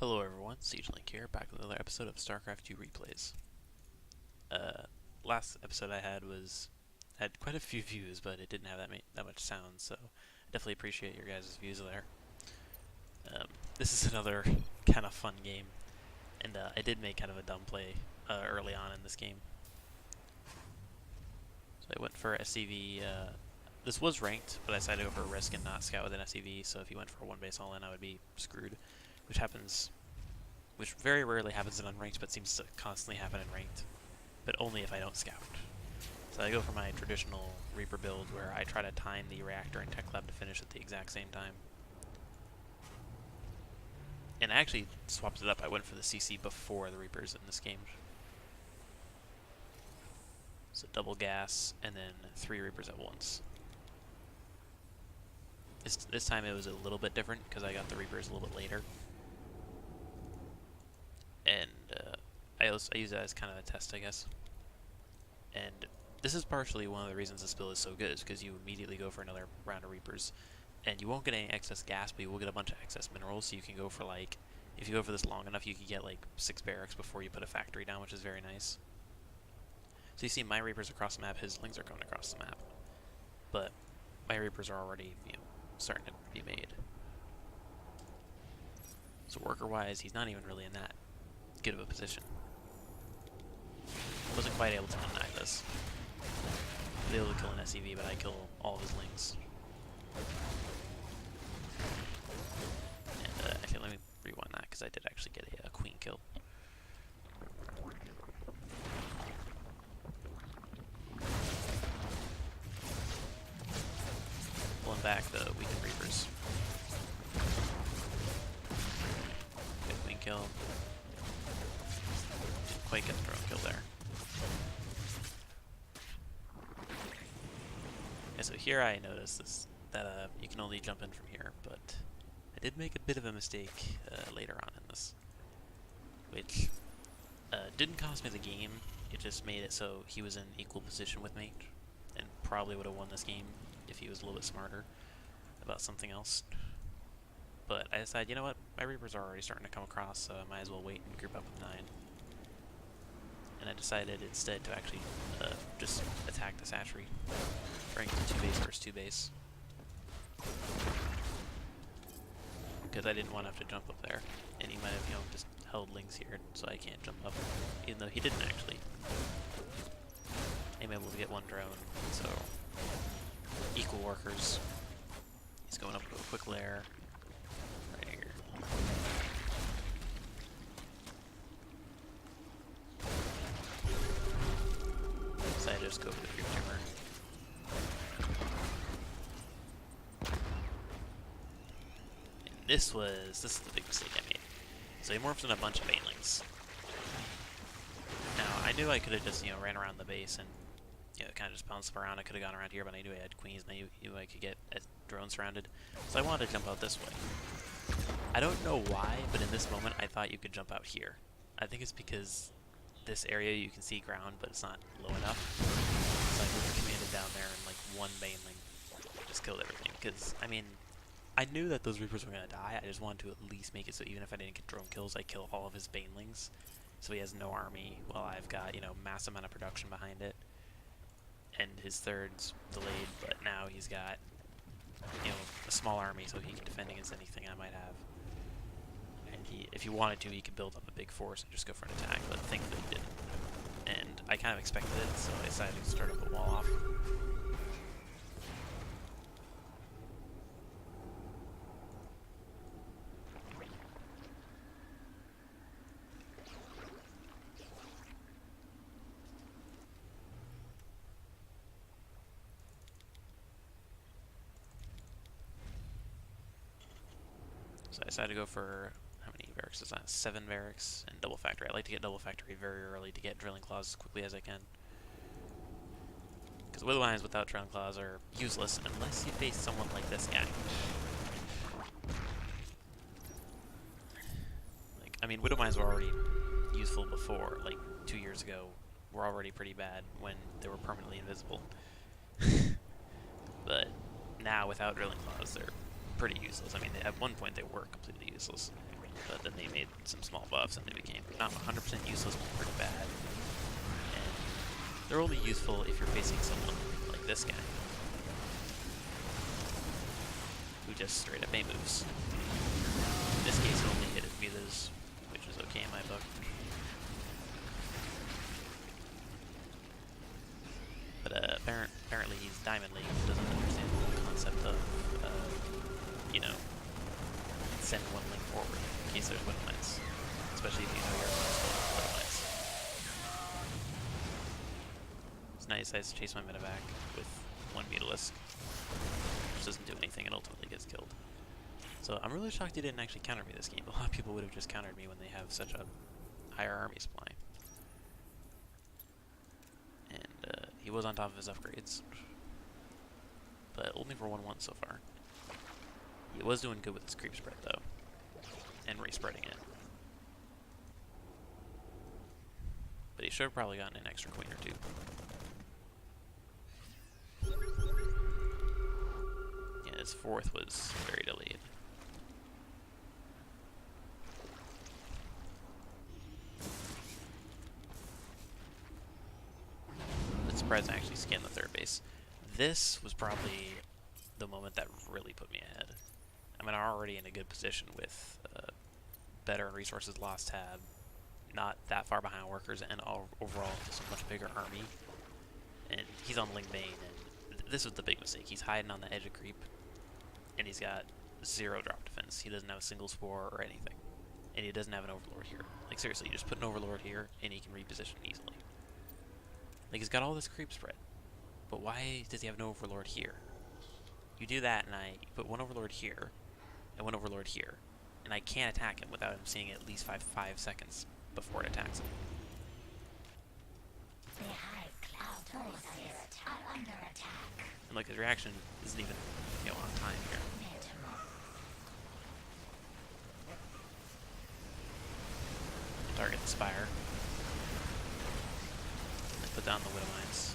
Hello everyone, SiegeLink here, back with another episode of Starcraft 2 Replays. Last episode I had quite a few views, but it didn't have that much sound, so I definitely appreciate your guys' views there. This is another kind of fun game, and I did make kind of a dumb play early on in this game. So I went for SCV. This was ranked, but I decided to go for a risk and not scout with an SCV, so if you went for a one base all-in, I would be screwed, which very rarely happens in unranked, but seems to constantly happen in ranked, but only if I don't scout. So I go for my traditional Reaper build, where I try to time the reactor and tech lab to finish at the exact same time. And I actually swapped it up. I went for the CC before the Reapers in this game. So double gas, and then 3 Reapers at once. This time it was a little bit different, because I got the Reapers a little bit later. And I use that as kind of a test, I guess. And this is partially one of the reasons this build is so good, is because you immediately go for another round of Reapers. And you won't get any excess gas, but you will get a bunch of excess minerals, so you can go for, like, if you go for this long enough, you can get, like, 6 barracks before you put a factory down, which is very nice. So you see my Reapers across the map, his Lings are coming across the map. But my Reapers are already, starting to be made. So worker-wise, he's not even really in that good of a position. I wasn't quite able to unknife this. I was able to kill an SCV, but I kill all of his Lings. And actually, let me rewind that, because I did actually get a queen kill. Pulling back the weakened Reapers. Good queen kill. Didn't quite get the drone kill there. Okay, so here I noticed that you can only jump in from here, but I did make a bit of a mistake later on in this, which didn't cost me the game. It just made it so he was in equal position with me, and probably would have won this game if he was a little bit smarter about something else. But I decided, you know what, my Reapers are already starting to come across, so I might as well wait and group up with 9. And I decided instead to actually just attack this hatchery, trying to 2 base versus 2 base. Because I didn't want to have to jump up there, and he might have, just held Lings here, so I can't jump up, even though he didn't actually. I'm able to get 1 drone, so equal workers. He's going up to a quick lair right here. So I just go for the creep tumor. And this is the big mistake I made. So he morphs in a bunch of Banelings. Now I knew I could have just ran around the base and kind of just bounced around. I could have gone around here, but I knew I had queens, and I knew I could get a drone surrounded. So I wanted to jump out this way. I don't know why, but in this moment I thought you could jump out here. I think it's because this area you can see ground, but it's not low enough. So I moved commanded down there, and like 1 Baneling just killed everything. Because, I knew that those Reapers were going to die. I just wanted to at least make it so even if I didn't get drone kills, I kill all of his Banelings. So he has no army, while I've got, mass amount of production behind it. And his third's delayed, but now he's got, a small army, so he can defend against anything I might have. And if he wanted to, he could build up a big force and just go for an attack, but thankfully he didn't. And I kind of expected it, so I decided to start up a wall off. So I decided to go for, how many barracks is that? 7 barracks and double factory. I like to get double factory very early to get drilling claws as quickly as I can. Because widow mines without drilling claws are useless unless you face someone like this guy. Widow mines were already useful before, like 2 years ago, were already pretty bad when they were permanently invisible. But now, without drilling claws, they're pretty useless. At one point they were completely useless. but then they made some small buffs and they became not 100% useless, but pretty bad. And they're only useful if you're facing someone like this guy, who just straight up A moves. In this case, it only hit his Vilas, which is okay in my book. But apparently he's Diamond League and doesn't understand the concept of, you know, send one link forward in case there's widow mines, especially if you know your opponent's going for widow mines. So now he decides to chase my medevac with one Mutalisk, which doesn't do anything and ultimately gets killed. So I'm really shocked he didn't actually counter me this game. A lot of people would have just countered me when they have such a higher army supply. And he was on top of his upgrades, but only for 1-1 so far. He was doing good with his creep spread though, and re-spreading it. But he should have probably gotten an extra queen or two. Yeah, his fourth was very delayed. But surprised I actually scanned the third base. This was probably the moment that really put me ahead. I mean, I'm already in a good position with better resources lost tab, not that far behind workers, and overall just a much bigger army. And he's on Ling Bane, and this was the big mistake. He's hiding on the edge of creep, and he's got 0 drop defense. He doesn't have a single spore or anything, and he doesn't have an overlord here. Like seriously, you just put an overlord here, and he can reposition easily. Like he's got all this creep spread, but why does he have no overlord here? You do that, and you put one overlord here, and one overlord here, and I can't attack him without him seeing at least 5 seconds before it attacks him. The high cloud forces are under attack. And like his reaction isn't even, you know, on time here. Target the spire. And put down the widow mines.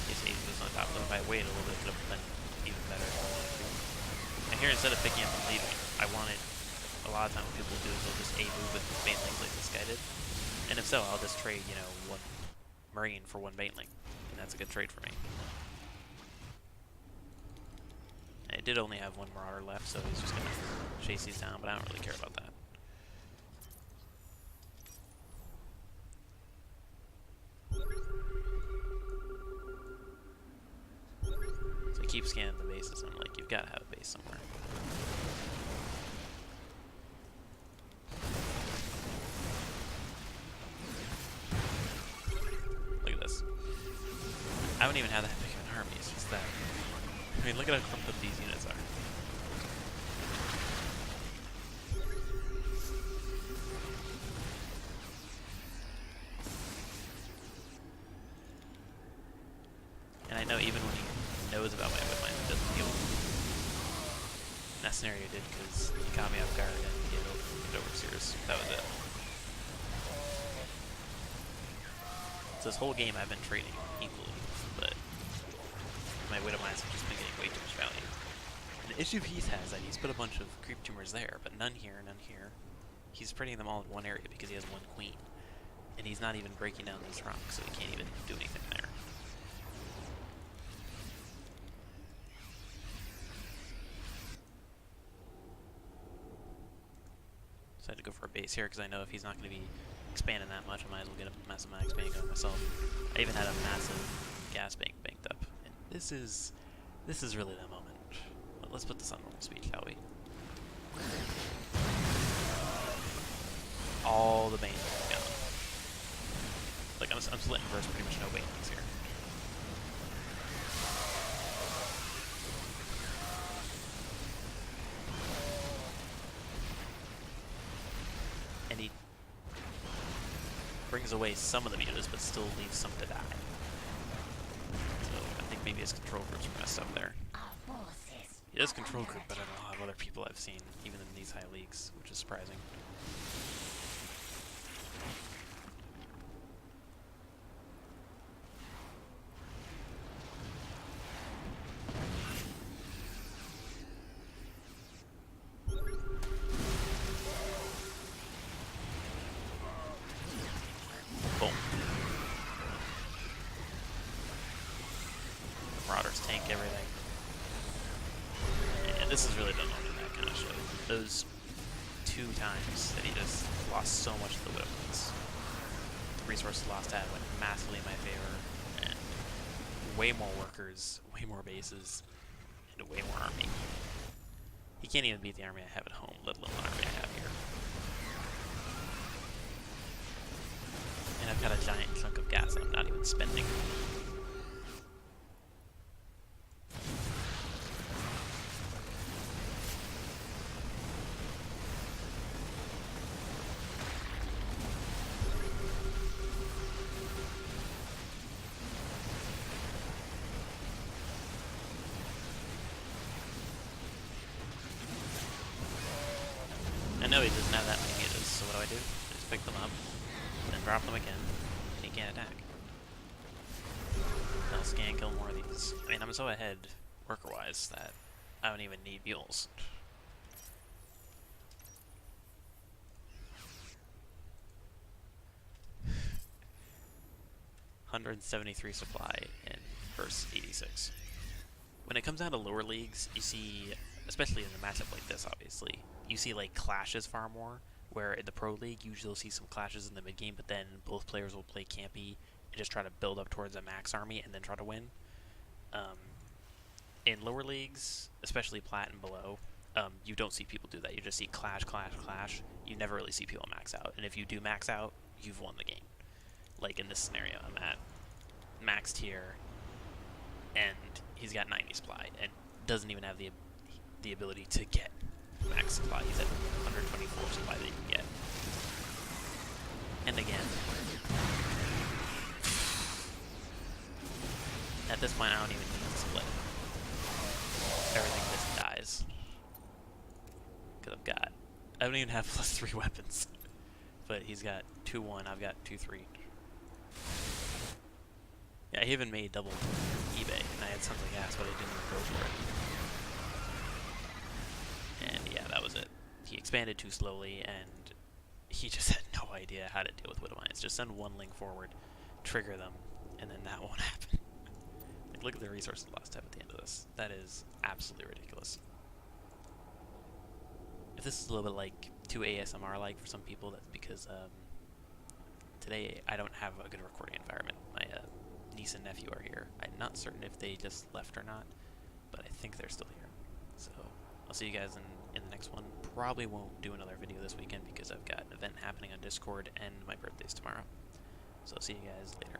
His Ace was on top of them. If I waited a little bit, it could have been even better if I wanted to. And here, instead of picking up and leaving, I wanted, a lot of times what people do is they'll just A move with Banelings like this guy did. And if so, I'll just trade, you know, 1 Marine for 1 Baneling. And that's a good trade for me. And it did only have 1 Marauder left, so he's just going to chase these down, but I don't really care about that. So I keep scanning the bases, and I'm like, you've got to have a base somewhere. Look at this. I haven't even had that big of an army, it's just that. I mean, look at how clumped up these units are. And I know even when he knows about my wood mine, it doesn't deal with it. In that scenario it did because he caught me off guard and he hit overseers. That was it. So this whole game I've been trading equally, but my widow mines have just been getting way too much value. And the issue he has that he's put a bunch of creep tumors there, but none here, none here. He's spreading them all in one area because he has 1 queen. And he's not even breaking down these rocks, so he can't even do anything there. So I had to go for a base here because I know if he's not going to be expanding that much, I might as well get a massive max bank on myself. I even had a massive gas bank banked up. And this is really the moment. But let's put this on normal speed, shall we? All the Banelings are gone. Like I'm splitting verse pretty much no Banelings here. And he brings away some of the mutas, but still leaves some to die. So I think maybe his control groups were messed up there. He does control group, but I don't know a lot of other people I've seen, even in these high leagues, which is surprising. resource tank everything. And this is really the moment that kind of showed. Those 2 times that he just lost so much of the Widow points. The resources lost at went massively in my favor, and way more workers, way more bases, and way more army. He can't even beat the army I have at home, let alone the army I have here. And I've got a giant chunk of gas that I'm not even spending. I know he doesn't have that many meters, so what do? Just pick them up, then drop them again, and he can't attack. I'll scan, kill more of these. I mean, I'm so ahead, worker-wise, that I don't even need mules. $173 supply in verse 86. When it comes down to lower leagues, you see, especially in a matchup like this, obviously, you see like clashes far more, where in the pro league usually you'll see some clashes in the mid game, but then both players will play campy and just try to build up towards a max army and then try to win. In lower leagues, especially plat and below, you don't see people do that. You just see clash, clash, clash. You never really see people max out, and if you do max out, you've won the game. Like in this scenario, I'm at max tier, and he's got 90 supply, and doesn't even have the ability to get max supply. He's at 124 supply that you can get. And again, at this point I don't even need to split. Everything just dies. Because I don't even have +3 weapons. But he's got 2-1, I've got 2-3. Yeah, I even made double eBay, and I had tons of gas, but I didn't even go for it. And yeah, that was it. He expanded too slowly, and he just had no idea how to deal with Widow Mines. Just send 1 link forward, trigger them, and then that won't happen. Like, look at the resources lost tab at the end of this. That is absolutely ridiculous. If this is a little bit like too ASMR-like for some people, that's because today I don't have a good recording environment. My niece and nephew are here. I'm not certain if they just left or not, but I think they're still here. So I'll see you guys in the next one. Probably won't do another video this weekend because I've got an event happening on Discord and my birthday's tomorrow. So I'll see you guys later.